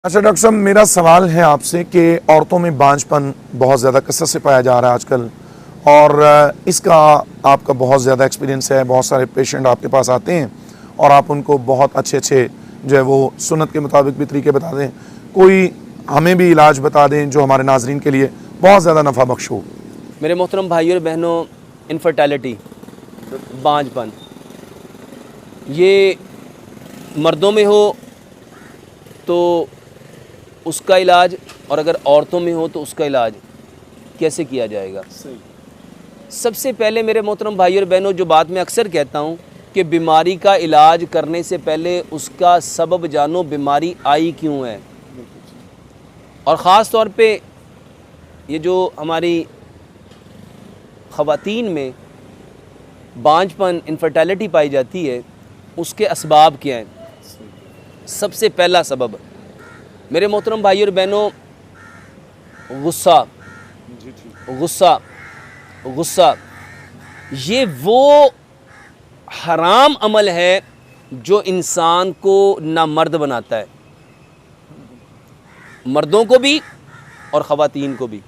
अच्छा डॉक्टर साहब, मेरा सवाल है आपसे कि औरतों में बांझपन बहुत ज़्यादा कसरत से पाया जा रहा है आजकल, और इसका आपका बहुत ज़्यादा एक्सपीरियंस है। बहुत सारे पेशेंट आपके पास आते हैं और आप उनको बहुत अच्छे अच्छे जो है वो सुन्नत के मुताबिक भी तरीके बता दें। कोई हमें भी इलाज बता दें जो हमारे नाजरीन के लिए बहुत ज़्यादा नफ़ा बख्श हो। मेरे मोहतरम भाइयों और बहनों, इनफर्टिलिटी, बांझपन, ये मर्दों में हो तो उसका इलाज, और अगर औरतों में हो तो उसका इलाज कैसे किया जाएगा। सबसे पहले मेरे मोहतरम भाइयों और बहनों, जो बात मैं अक्सर कहता हूँ कि बीमारी का इलाज करने से पहले उसका सबब जानो, बीमारी आई क्यों है। और ख़ास तौर पे ये जो हमारी ख़वातीन में बांझपन, इनफर्टिलिटी पाई जाती है, उसके असबाब क्या हैं। सबसे पहला सबब मेरे मोहतरम भाइयों और बहनों, गुस्सा। गुस्सा गुस्सा ये वो हराम अमल है जो इंसान को नामर्द बनाता है, मर्दों को भी और ख़वातीन को भी।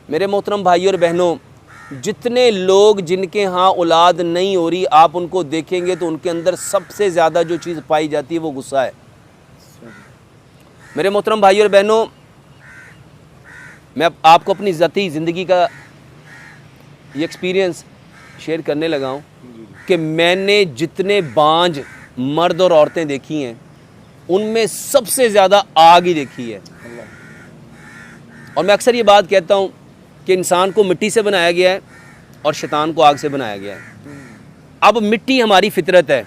मेरे मोहतरम भाइयों और बहनों, जितने लोग जिनके यहाँ औलाद नहीं हो रही, आप उनको देखेंगे तो उनके अंदर सबसे ज़्यादा जो चीज़ पाई जाती है वो गुस्सा है। मेरे मोहतरम भाइयों और बहनों, मैं आपको अपनी ज़ाती ज़िंदगी का ये एक्सपीरियंस शेयर करने लगा हूँ कि मैंने जितने बांझ मर्द और औरतें देखी हैं, उनमें सबसे ज़्यादा आग ही देखी है। और मैं अक्सर ये बात कहता हूँ कि इंसान को मिट्टी से बनाया गया है और शैतान को आग से बनाया गया है। अब मिट्टी हमारी फितरत है,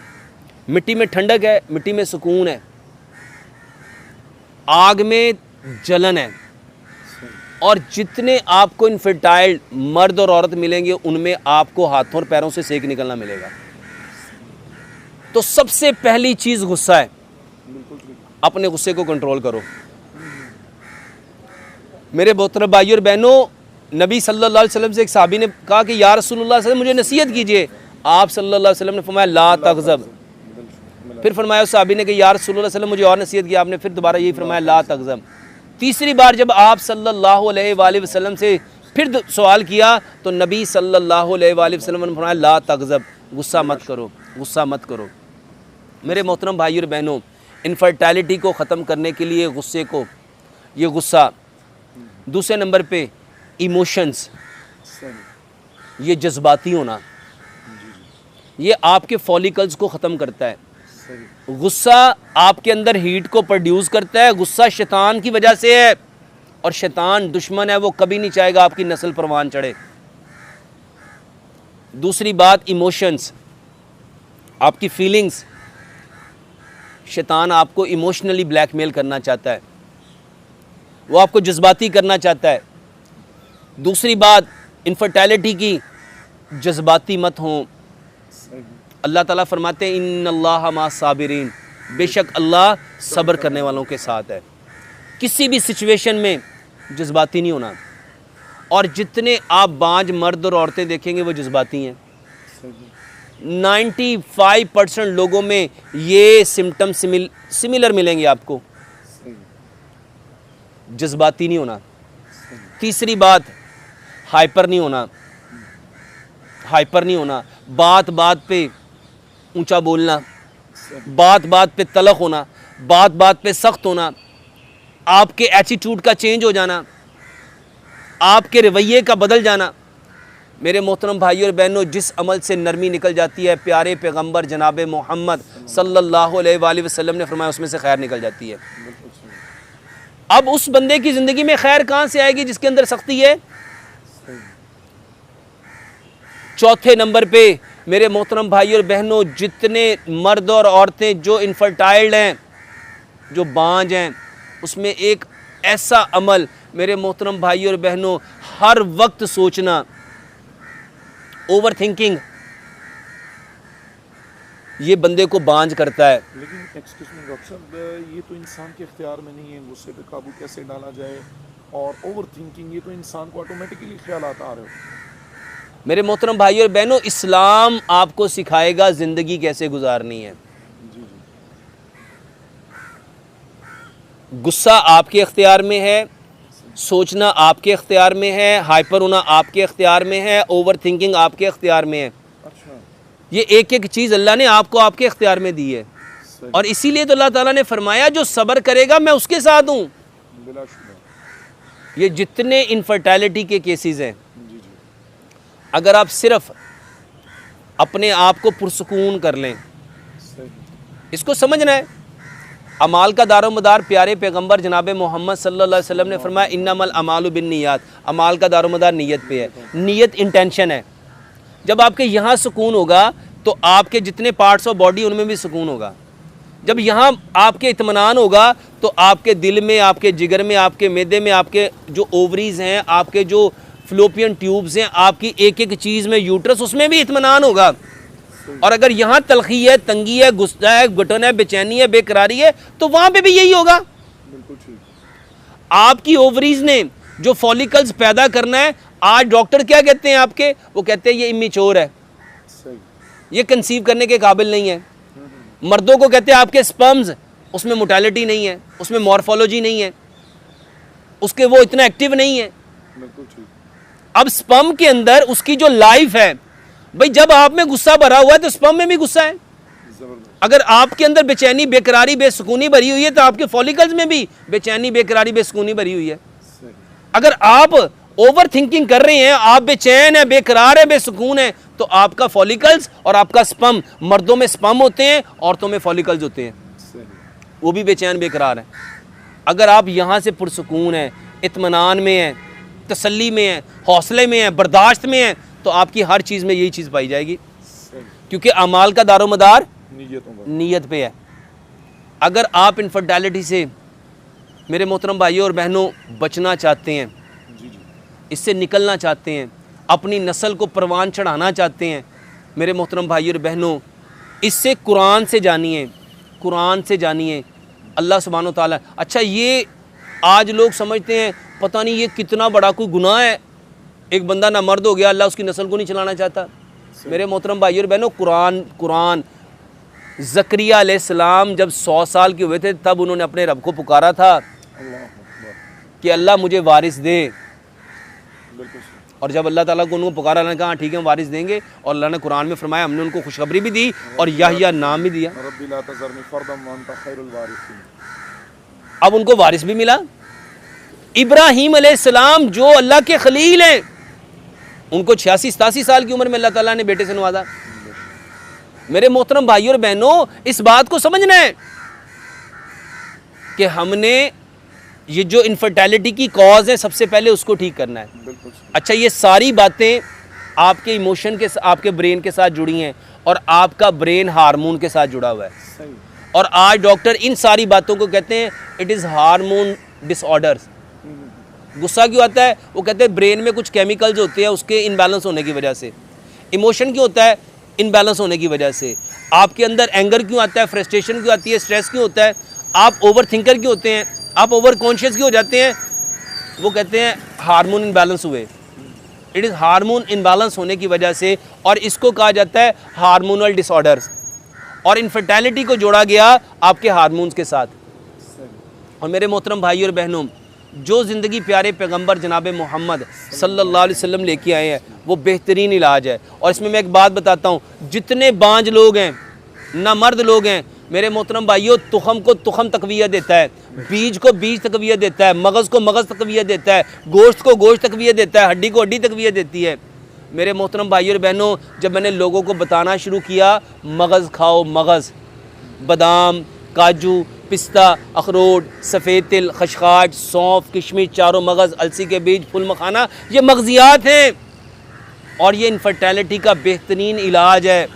मिट्टी में ठंडक है, मिट्टी में सुकून है, आग में जलन है। और जितने आपको इनफर्टाइल मर्द और औरत मिलेंगे, उनमें आपको हाथों और पैरों से सेक निकलना मिलेगा। तो सबसे पहली चीज़ गुस्सा है। अपने गुस्से को कंट्रोल करो। मेरे मोहतरम भाइयों और बहनों, नबी सल्लल्लाहु अलैहि वसल्लम से एक सहाबी ने कहा कि या रसूलुल्लाह सल्लल्लाहु अलैहि वसल्लम, मुझे नसीहत कीजिए। आप सल्लल्लाहु अलैहि वसल्लम ने फरमाया ला तग़ज़ब। फिर फरमाया उस सहाबी ने कि या रसूलुल्लाह सल्लल्लाहु अलैहि वसल्लम, मुझे और नसीहत की। आपने फिर दोबारा यही फरमाया ला तग़ज़ब। तीसरी बार जब आप सल्लल्लाहु अलैहि वसल्लम से फिर सवाल किया तो नबी सल्लल्लाहु अलैहि वसल्लम ने फरमाया ला तग़ज़ब, गुस्सा मत करो, गुस्सा मत करो। मेरे मोहतरम भाइयों और बहनों, इनफर्टिलिटी को ख़त्म करने के लिए गुस्से को, ये गुस्सा। दूसरे नंबर पे इमोशंस, ये जज्बाती होना, ये आपके फॉलिकल्स को ख़त्म करता है। गुस्सा आपके अंदर हीट को प्रोड्यूस करता है। गुस्सा शैतान की वजह से है, और शैतान दुश्मन है, वो कभी नहीं चाहेगा आपकी नस्ल परवान चढ़े। दूसरी बात, इमोशंस, आपकी फीलिंग्स। शैतान आपको इमोशनली ब्लैकमेल करना चाहता है, वो आपको जज्बाती करना चाहता है। दूसरी बात, इनफर्टिलिटी की, जज्बाती मत हो। अल्लाह ताला फरमाते हैं इन्नल्लाह मा साबिरीन, बेशक अल्लाह सब्र करने वालों के साथ है। किसी भी सिचुएशन में जज्बाती नहीं होना। और जितने आप बांझ मर्द और औरतें देखेंगे वो जज्बाती हैं। 95% लोगों में ये सिम्टम सिमिलर मिलेंगे आपको, जज्बाती नहीं होना। तीसरी बात, हाइपर नहीं होना। हाइपर नहीं होना, बात बात पे ऊंचा बोलना, बात बात पे तलख होना, बात बात पे सख्त होना, आपके एटीट्यूड का चेंज हो जाना, आपके रवैये का बदल जाना। मेरे मोहतरम भाइयों और बहनों, जिस अमल से नरमी निकल जाती है, प्यारे पैगंबर जनाब मोहम्मद सल्लल्लाहु अलैहि वसल्लम ने फरमाया, उसमें से खैर निकल जाती है। अब उस बंदे की ज़िंदगी में खैर कहाँ से आएगी जिसके अंदर सख्ती है। चौथे नंबर पे मेरे मोहतरम भाइयों और बहनों, जितने मर्द और औरतें जो इनफर्टाइल्ड हैं, जो बांझ हैं, उसमें एक ऐसा अमल मेरे मोहतरम भाइयों और बहनों, हर वक्त सोचना, ओवर थिंकिंग, ये बंदे को बांझ करता है। लेकिन एक्सक्यूज मी डॉक्टर साहब, ये तो इंसान के इख्तियार में नहीं है, गुस्से पे काबू कैसे डाला जाए, और ओवर थिंकिंग, ये तो इंसान को ऑटोमेटिकली ख्यालात आ रहे हो। मेरे मोहतरम भाइयों और बहनों, इस्लाम आपको सिखाएगा ज़िंदगी कैसे गुजारनी है। गुस्सा आपके इख्तियार में है, सोचना आपके इख्तियार में है, हाइपर होना आपके इख्तियार में है, ओवर थिंकिंग आपके इख्तियार में है। अच्छा, ये एक एक चीज़ अल्लाह ने आपको आपके इख्तियार में दी है। और इसीलिए तो अल्लाह ताला ने फरमाया जो सब्र करेगा मैं उसके साथ हूँ। बिलाशुबा। ये जितने इनफर्टिलिटी के केसेस हैं, जी जी। अगर आप सिर्फ अपने आप को पुरसकून कर लें, सही। इसको समझना है। अमाल का दारोमदार प्यारे पैगंबर जनाब मोहम्मद सल्लल्लाहु अलैहि वसल्लम ने फरमाया इन्नमल अमालु बिन्नियात, अमाल का दारोमदार नीयत पे है, नीयत इंटेंशन है। जब आपके यहाँ सुकून होगा तो आपके जितने पार्ट्स ऑफ बॉडी उनमें भी सुकून होगा। जब यहाँ आपके इत्मीनान होगा तो आपके दिल में, आपके जिगर में, आपके मैदे में, आपके जो ओवरीज हैं, आपके जो फ्लोपियन ट्यूब्स हैं, आपकी एक एक चीज़ में, यूट्रस, उसमें भी इत्मीनान होगा। और अगर यहाँ तलखी है, तंगी है, गुस्सा है, घुटन है, बेचैनी है, बेकरारी है, तो वहाँ पे भी यही होगा। बिल्कुल ठीक। आपकी ओवरीज ने जो फॉलिकल्स पैदा करना है, आज डॉक्टर क्या कहते हैं आपके, वो कहते हैं ये इमेच्योर है, सही। ये कंसीव करने के काबिल नहीं है। मर्दों को कहते हैं आपके स्पर्म्स, उसमें मोर्टेलिटी नहीं है, उसमें मॉर्फोलॉजी नहीं है, उसके वो इतना एक्टिव नहीं है। बिल्कुल ठीक। अब स्पर्म के अंदर उसकी जो लाइफ है, भाई जब आप में गुस्सा भरा हुआ है तो स्पर्म में भी गुस्सा है। जबरदस्त। अगर आपके अंदर बेचैनी, बेकरारी, बेसुकूनी भरी हुई है तो आपके फॉलिकल्स में भी बेचैनी, बेकरारी, बेसुकूनी भरी हुई है। सही। अगर आप ओवर थिंकिंग कर रहे हैं, आप बेचैन है, बेकरार है, बेसुकून है, तो आपका फॉलिकल्स और आपका स्पर्म, मर्दों में स्पर्म होते हैं, औरतों में फॉलिकल्स होते हैं, सही। वो भी बेचैन बेकरार है। अगर आप यहाँ से पुरसुकून हैं, इत्मीनान में हैं, तसल्ली में हैं, हौसले में हैं, बर्दाश्त में हैं, तो आपकी हर चीज़ में यही चीज़ पाई जाएगी। सही। क्योंकि अमाल का दारोमदार नीयतों पर। नीयत पे है। अगर आप इनफर्टिलिटी से मेरे मोहतरम भाइयों और बहनों बचना चाहते हैं, जी जी। इससे निकलना चाहते हैं, अपनी नस्ल को परवान चढ़ाना चाहते हैं, मेरे मोहतरम भाइयों और बहनों, इससे कुरान से जानिए, कुरान से जानिए अल्लाह सुब्हानो ताला। अच्छा, ये आज लोग समझते हैं पता नहीं ये कितना बड़ा कोई गुनाह है, एक बंदा ना मर्द हो गया, अल्लाह उसकी नस्ल को नहीं चलाना चाहता। मेरे मोहतरम भाइयों और बहनों, कुरान ज़करिया अलैहिस्सलाम जब 100 साल के हुए थे तब उन्होंने अपने रब को पुकारा था अल्लाह अकबर। कि अल्लाह मुझे वारिस दे। बिल्कुल सही। और जब अल्लाह ताला को उनको पुकारा, अल्लाह ने कहा ठीक है हम वारिस देंगे, और अल्लाह ने कुरान में फरमाया, हमने उनको खुशखबरी भी दी और याहिया नाम भी दिया। रब्बी ला तज़रनी फर्दम व अंत खैरुल वारिसीन। अब उनको वारिस भी मिला। इब्राहीम अलैहिस्सलाम जो अल्लाह के खलील हैं, उनको 86-87 साल की उम्र में अल्लाह ताला ने बेटे से नवाजा। मेरे मोहतरम भाइयों और बहनों, इस बात को समझना है कि हमने ये जो इनफर्टिलिटी की कॉज है सबसे पहले उसको ठीक करना है। बिल्कुल सही। अच्छा, ये सारी बातें आपके इमोशन के, आपके ब्रेन के साथ जुड़ी हैं, और आपका ब्रेन हार्मोन के साथ जुड़ा हुआ है। सही। और आज डॉक्टर इन सारी बातों को कहते हैं इट इज़ हार्मोन डिसऑर्डर्स। गुस्सा क्यों आता है? वो कहते हैं ब्रेन में कुछ केमिकल्स होते हैं उसके इनबैलेंस होने की वजह से। इमोशन क्यों होता है? इनबैलेंस होने की वजह से। आपके अंदर एंगर क्यों आता है, फ्रस्ट्रेशन क्यों आती है, स्ट्रेस क्यों होता है, आप ओवर थिंकर क्यों होते हैं, आप ओवर कॉन्शियस क्यों हो जाते हैं? वो कहते हैं हार्मोन इनबैलेंस हुए। इट इज़ हार्मोन इनबैलेंस होने की वजह से, और इसको कहा जाता है हार्मोनल डिसऑर्डर्स। और इनफर्टिलिटी को जोड़ा गया आपके हार्मोन्स के साथ। और मेरे मोहतरम भाई और बहनों, जो ज़िंदगी प्यारे पैगंबर जनाब मोहम्मद सल्लल्लाहु अलैहि वसल्लम लेके आए हैं वो बेहतरीन इलाज है। और इसमें मैं एक बात बताता हूँ, जितने बांझ लोग हैं, ना मर्द लोग हैं, मेरे मोहतरम भाइयों, तुखम को तुखम तकवियत देता है, बीज को बीज तकवियत देता है, मगज़ को मगज़ तकवियत देता है, गोश्त को गोश्त तकवियत देता है, हड्डी को हड्डी तकवियत देती है। मेरे मोहतरम भाइयों और बहनों, जब मैंने लोगों को बताना शुरू किया मगज़ खाओ, मगज़, बादाम, काजू, पिस्ता, अखरोट, सफ़ेद तिल, खशखाश, सौंफ, किशमिश, चारों मगज़, अलसी के बीज, फुल मखाना, ये मगज़ियात हैं और ये इनफर्टिलिटी का बेहतरीन इलाज है।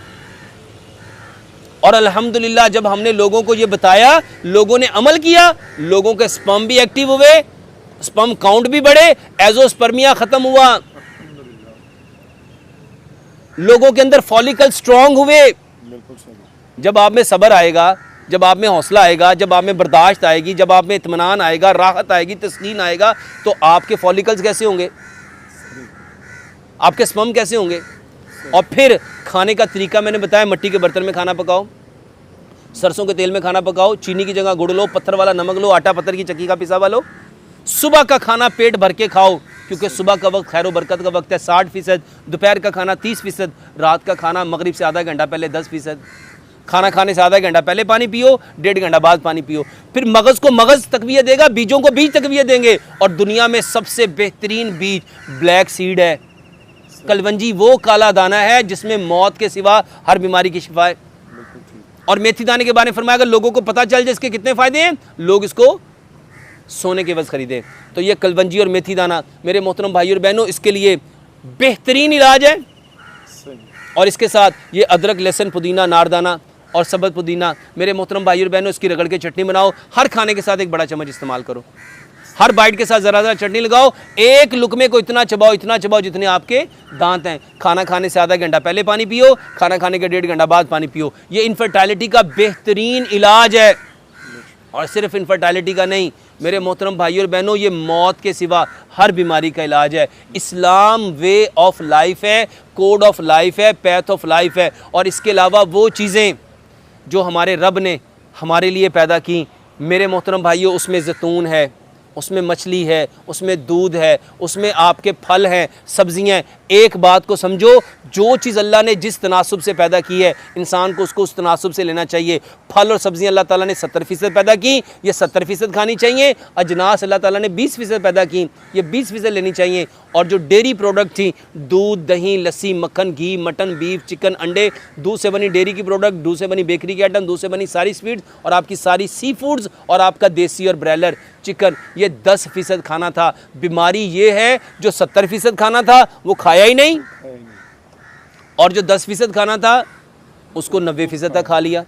और अल्हम्दुलिल्लाह जब हमने लोगों को ये बताया, लोगों ने अमल किया, लोगों के स्पर्म भी एक्टिव हुए, स्पर्म काउंट भी बढ़े, एजोस्पर्मिया ख़त्म हुआ, लोगों के अंदर फॉलिकल स्ट्रॉन्ग हुए। बिल्कुल सही। जब आप में सब्र आएगा, जब आप में हौसला आएगा, जब आप में बर्दाश्त आएगी, जब आप में इत्मीनान आएगा, राहत आएगी, तस्कीन आएगा, तो आपके फॉलिकल्स कैसे होंगे, आपके स्पर्म कैसे होंगे। और फिर खाने का तरीका मैंने बताया, मिट्टी के बर्तन में खाना पकाओ, सरसों के तेल में खाना पकाओ, चीनी की जगह गुड़ लो, पत्थर वाला नमक लो, आटा पत्थर की चक्की का पिसा हुआ लो। सुबह का खाना पेट भर के खाओ, क्योंकि सुबह का वक्त खैर बरकत का वक्त है 60%, दोपहर का खाना 30%, रात का खाना मगरिब से आधा घंटा पहले 10%। खाना खाने से आधा घंटा पहले पानी पियो, 1.5 घंटा बाद पानी पियो। फिर मगज़ को मगज़ तकवियत देगा, बीजों को बीज तकवियत देंगे। और दुनिया में सबसे बेहतरीन बीज ब्लैक सीड है, कलवंजी वो काला दाना है जिसमें मौत के सिवा हर बीमारी की शिफा है। और मेथी दाने के बारे में फरमाया, अगर लोगों को पता चल जाए इसके कितने फ़ायदे हैं, लोग इसको सोने के वज़ खरीदें। तो ये कलवंजी और मेथी दाना मेरे मोहतरम भाई और बहनों इसके लिए बेहतरीन इलाज है। और इसके साथ ये अदरक, लहसुन, पुदीना, नारदाना और सबत पुदीना मेरे मोहतरम भाई और बहनों इसकी रगड़ के चटनी बनाओ। हर खाने के साथ एक बड़ा चम्मच इस्तेमाल करो, हर बाइट के साथ ज़रा ज़रा चटनी लगाओ। एक लुकमे को इतना चबाओ जितने आपके दांत हैं। खाना खाने से आधा घंटा पहले पानी पियो, खाना खाने के 1.5 घंटा बाद पानी पियो। ये इनफर्टिलिटी का बेहतरीन इलाज है। और सिर्फ इनफर्टिलिटी का नहीं मेरे मोहतरम भाई और बहनों, ये मौत के सिवा हर बीमारी का इलाज है। इस्लाम वे ऑफ लाइफ है, कोड ऑफ लाइफ है, पैथ ऑफ लाइफ है। और इसके अलावा वो चीज़ें जो हमारे रब ने हमारे लिए पैदा की मेरे मोहतरम भाइयों, उसमें ज़ैतून है, उसमें मछली है, उसमें दूध है, उसमें आपके फल हैं, सब्जियां। एक बात को समझो, जो चीज़ अल्लाह ने जिस तनासुब से पैदा की है इंसान को उसको उस तनासुब से लेना चाहिए। फल और सब्जियां अल्लाह ताला ने 70% पैदा की, ये 70% खानी चाहिए। अजनास अल्लाह ताला ने 20% पैदा की, ये 20% लेनी चाहिए। और जो डेयरी प्रोडक्ट थी, दूध, दही, लस्सी, मक्खन, घी, मटन, बीफ, चिकन, अंडे, दूध से बनी डेयरी की प्रोडक्ट, दूध से बनी बेकरी के आइटम, दूध से बनी सारी स्वीट्स और आपकी सारी सी फूड्स और आपका देसी और ब्रॉयलर चिकन, ये 10% खाना था। बीमारी ये है जो 70% खाना था वो खाया ही नहीं, और जो 10% खाना था उसको 90% तक खा लिया।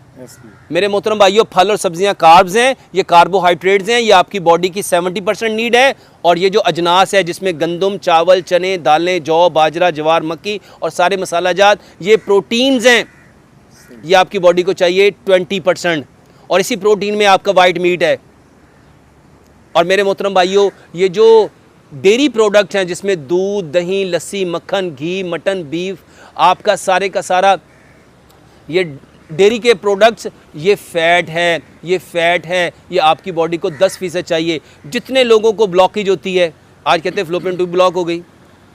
मेरे मोहतरम भाइयों, फल और सब्जियां कार्ब्स हैं, ये कार्बोहाइड्रेट्स हैं, ये आपकी बॉडी की 70% नीड है। और ये जो अजनास है जिसमें गंदम, चावल, चने, दालें, जौ, बाजरा, ज्वार, मक्की और सारे मसाला जात, ये प्रोटीन्स हैं, ये आपकी बॉडी को चाहिए 20%। और इसी प्रोटीन में आपका वाइट मीट है। और मेरे मोहतरम भाइयों, ये जो डेयरी प्रोडक्ट हैं जिसमें दूध, दही, लस्सी, मक्खन, घी, मटन, बीफ, आपका सारे का सारा ये डेयरी के प्रोडक्ट्स, ये फ़ैट है, ये आपकी बॉडी को 10% चाहिए। जितने लोगों को ब्लॉकेज होती है, आज कहते हैं फ्लोपियन ट्यूब ब्लॉक हो गई,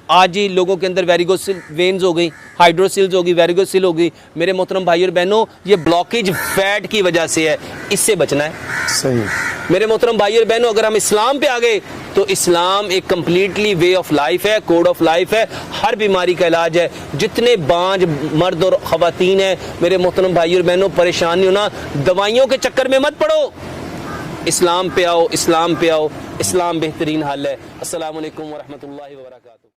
आज ही लोगों के अंदर वेरिकोसिल वेन्स हो गई, हाइड्रोसिल्स हो गई, वेरिकोसिल हो गई। मेरे मोहतरम भाई और बहनों, ये ब्लॉकेज फैट की वजह से है, इससे बचना है। सही। मेरे मोहतरम भाई और बहनों, अगर हम इस्लाम पे आ गए तो इस्लाम एक कम्प्लीटली वे ऑफ लाइफ है, कोड ऑफ लाइफ है, हर बीमारी का इलाज है। जितने बांझ मर्द और ख़वातीन हैं मेरे मोहतरम भाई और बहनों, परेशान नहीं होना, दवाइयों के चक्कर में मत पड़ो, इस्लाम पे आओ, इस्लाम पे आओ, इस्लाम बेहतरीन हल है। अस्सलाम वालेकुम व रहमतुल्लाहि व बरकातहू।